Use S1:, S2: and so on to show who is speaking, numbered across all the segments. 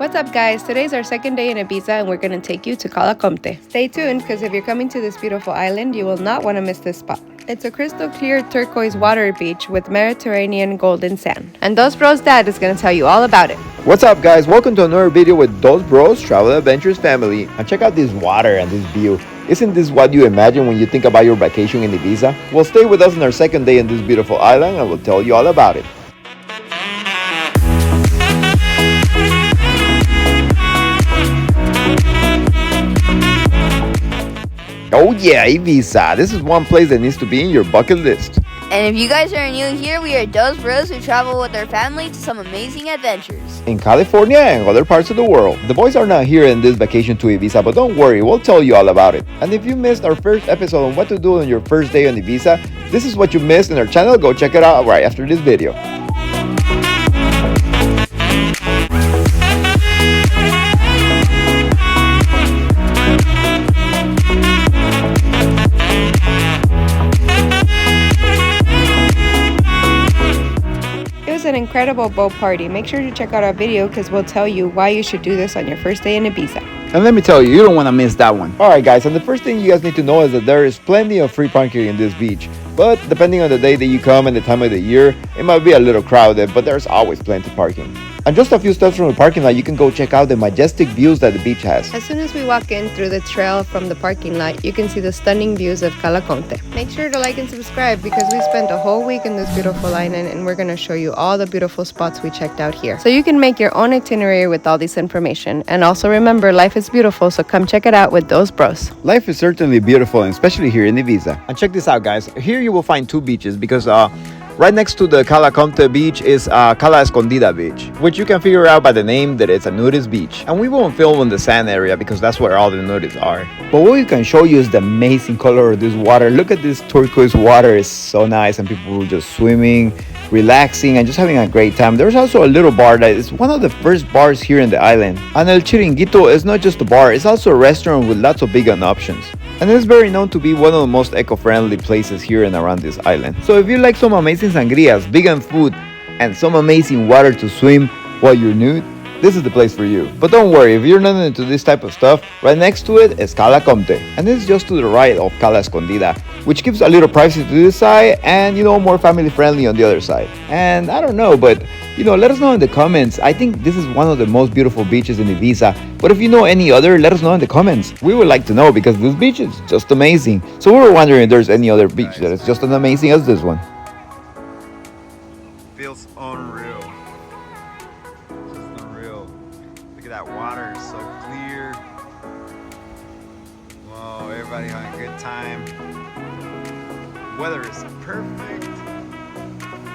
S1: What's up guys, today's our second day in Ibiza and we're going to take you to Cala Conte. Stay tuned because if you're coming to this beautiful island, you will not want to miss this spot. It's a crystal clear turquoise water beach with Mediterranean golden sand. And Dos Bros dad is going to tell you all about it.
S2: What's up guys, welcome to another video with Dos Bros Travel Adventures family. And check out this water and this view. Isn't this what you imagine when you think about your vacation in Ibiza? Well, stay with us on our second day in this beautiful island and we'll tell you all about it. Oh yeah, Ibiza. This is one place that needs to be in your bucket list.
S3: And if you guys are new here, we are Dos Bros who travel with our family to some amazing adventures
S2: in California and other parts of the world. The boys are not here in this vacation to Ibiza, but don't worry, we'll tell you all about it. And if you missed our first episode on what to do on your first day on Ibiza, this is what you missed in our channel. Go check it out right after this video.
S1: An incredible boat party. Make sure to check out our video because we'll tell you why you should do this on your first day in Ibiza.
S2: And let me tell you, you don't want to miss that one. Alright guys, and the first thing you guys need to know is that there is plenty of free parking in this beach. But depending on the day that you come and the time of the year, it might be a little crowded, but there's always plenty of parking. And just a few steps from the parking lot, you can go check out the majestic views that the beach has.
S1: As soon as we walk in through the trail from the parking lot, you can see the stunning views of Cala Conte. Make sure to like and subscribe because we spent a whole week in this beautiful island and we're going to show you all the beautiful spots we checked out here. So you can make your own itinerary with all this information. And also remember, life is beautiful, so come check it out with Dos Bros.
S2: Life is certainly beautiful, and especially here in Ibiza. And check this out guys, here you will find two beaches because right next to the Cala Conte beach is Cala Escondida beach, which you can figure out by the name that it's a nudist beach. And we won't film on the sand area because that's where all the nudists are. But what we can show you is the amazing color of this water. Look at this turquoise water, it's so nice, and people are just swimming, relaxing, and just having a great time. There's also a little bar that is one of the first bars here in the island. And El Chiringuito is not just a bar, it's also a restaurant with lots of vegan options. And it's very known to be one of the most eco-friendly places here and around this island. So if you like some amazing sangrias, vegan food, and some amazing water to swim while you're nude, this is the place for you. But don't worry, if you're not into this type of stuff, right next to it is Cala Comte. And it's just to the right of Cala Escondida, which gives a little privacy to this side and, more family friendly on the other side. And I don't know, but, let us know in the comments. I think this is one of the most beautiful beaches in Ibiza. But if you know any other, let us know in the comments. We would like to know because this beach is just amazing. So we were wondering if there's any other beach that is just as amazing as this one.
S4: Feels unreal. Just unreal. Look at that water, it's so clear. Whoa, everybody having a good time. Weather is perfect.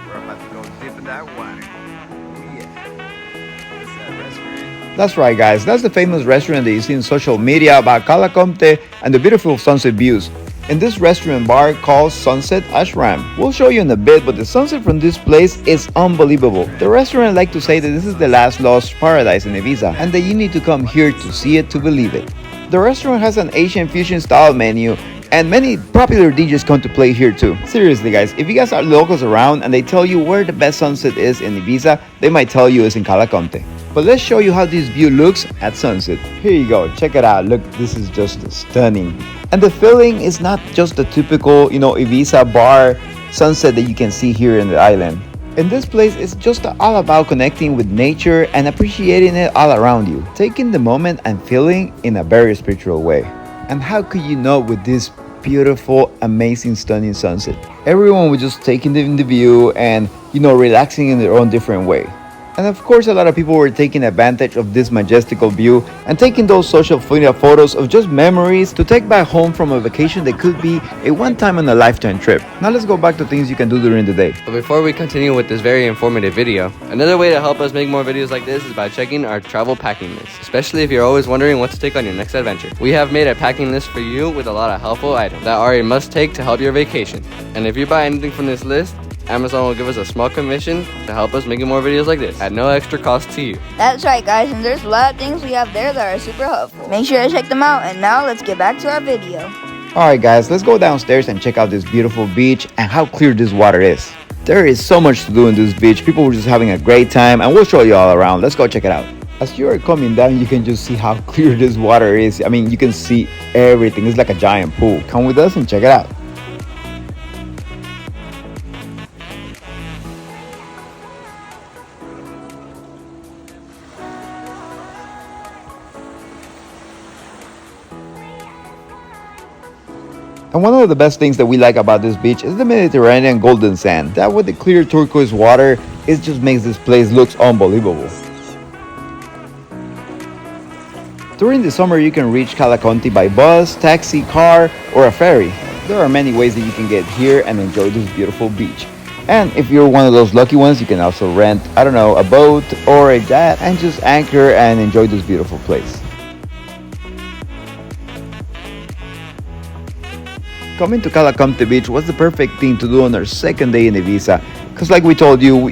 S4: We're about to go dip in that water. Oh yeah. Is that restaurant?
S2: That's right guys, that's the famous restaurant that you see in social media about Cala Comte and the beautiful sunset views. In this restaurant bar called Sunset Ashram. We'll show you in a bit, but the sunset from this place is unbelievable. The restaurant like to say that this is the last lost paradise in Ibiza and that you need to come here to see it to believe it. The restaurant has an Asian fusion style menu and many popular DJs come to play here too. Seriously guys, if you guys are locals around and they tell you where the best sunset is in Ibiza, they might tell you it's in Cala Conte. But let's show you how this view looks at sunset. Here you go, check it out. Look, this is just stunning. And the feeling is not just the typical, Ibiza bar sunset that you can see here in the island. In this place, it's just all about connecting with nature and appreciating it all around you. Taking the moment and feeling in a very spiritual way. And how could you not with this beautiful, amazing, stunning sunset? Everyone was just taking in the view and, relaxing in their own different way. And of course, a lot of people were taking advantage of this majestical view and taking those social media photos of just memories to take back home from a vacation that could be a one-time-in-a-lifetime trip. Now let's go back to things you can do during the day.
S5: But before we continue with this very informative video, another way to help us make more videos like this is by checking our travel packing list, especially if you're always wondering what to take on your next adventure. We have made a packing list for you with a lot of helpful items that are a must-take to help your vacation. And if you buy anything from this list, Amazon will give us a small commission to help us making more videos like this at no extra cost to you.
S3: That's right guys, and there's a lot of things we have there that are super helpful. Make sure to check them out, and now let's get back to our video.
S2: Alright guys, let's go downstairs and check out this beautiful beach and how clear this water is. There is so much to do in this beach. People were just having a great time and we'll show you all around. Let's go check it out. As you are coming down, you can just see how clear this water is. I mean, you can see everything. It's like a giant pool. Come with us and check it out. And one of the best things that we like about this beach is the Mediterranean golden sand. That with the clear turquoise water, it just makes this place look unbelievable. During the summer, you can reach Cala Conte by bus, taxi, car, or a ferry. There are many ways that you can get here and enjoy this beautiful beach. And if you're one of those lucky ones, you can also rent, I don't know, a boat or a yacht and just anchor and enjoy this beautiful place. Coming to Cala Conte Beach was the perfect thing to do on our second day in Ibiza. Because like we told you,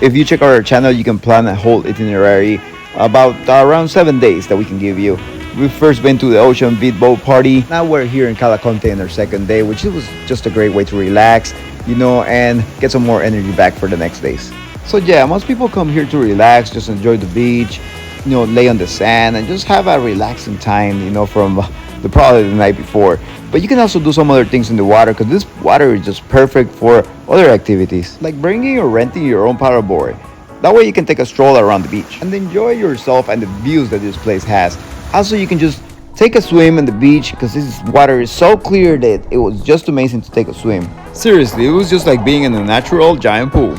S2: if you check out our channel, you can plan a whole itinerary about around 7 days that we can give you. We've first been to the Ocean Beat Boat Party. Now we're here in Cala Conte on our second day, which was just a great way to relax, and get some more energy back for the next days. So yeah, most people come here to relax, just enjoy the beach, lay on the sand and just have a relaxing time, from probably the night before. But you can also do some other things in the water, because this water is just perfect for other activities, like bringing or renting your own paddleboard. That way you can take a stroll around the beach and enjoy yourself and the views that this place has. Also, you can just take a swim in the beach, because this water is so clear that it was just amazing to take a swim. Seriously, it was just like being in a natural giant pool.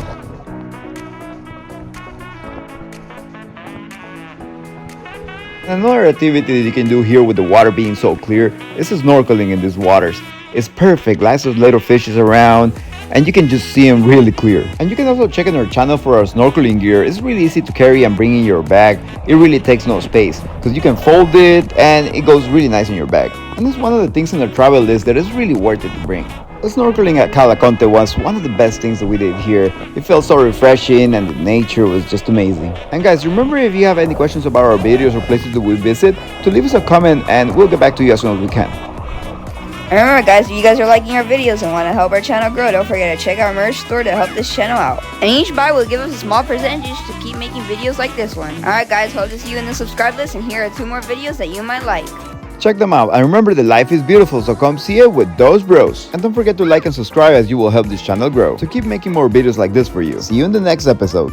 S2: Another activity that you can do here with the water being so clear is snorkeling in these waters. It's perfect, lots of little fishes around, and you can just see them really clear. And you can also check on our channel for our snorkeling gear. It's really easy to carry and bring in your bag. It really takes no space, because you can fold it and it goes really nice in your bag. And it's one of the things on the travel list that is really worth it to bring. The snorkeling at Cala Conte was one of the best things that we did here. It felt so refreshing and the nature was just amazing. And guys, remember, if you have any questions about our videos or places that we visit, to leave us a comment and we'll get back to you as soon as we can.
S3: And remember guys, if you guys are liking our videos and want to help our channel grow, don't forget to check out our merch store to help this channel out. And each buy will give us a small percentage to keep making videos like this one. Alright guys, hope to see you in the subscribe list, and here are 2 more videos that you might like.
S2: Check them out, and remember that life is beautiful, so come see it with those bros. And don't forget to like and subscribe, as you will help this channel grow to keep making more videos like this for you. See you in the next episode.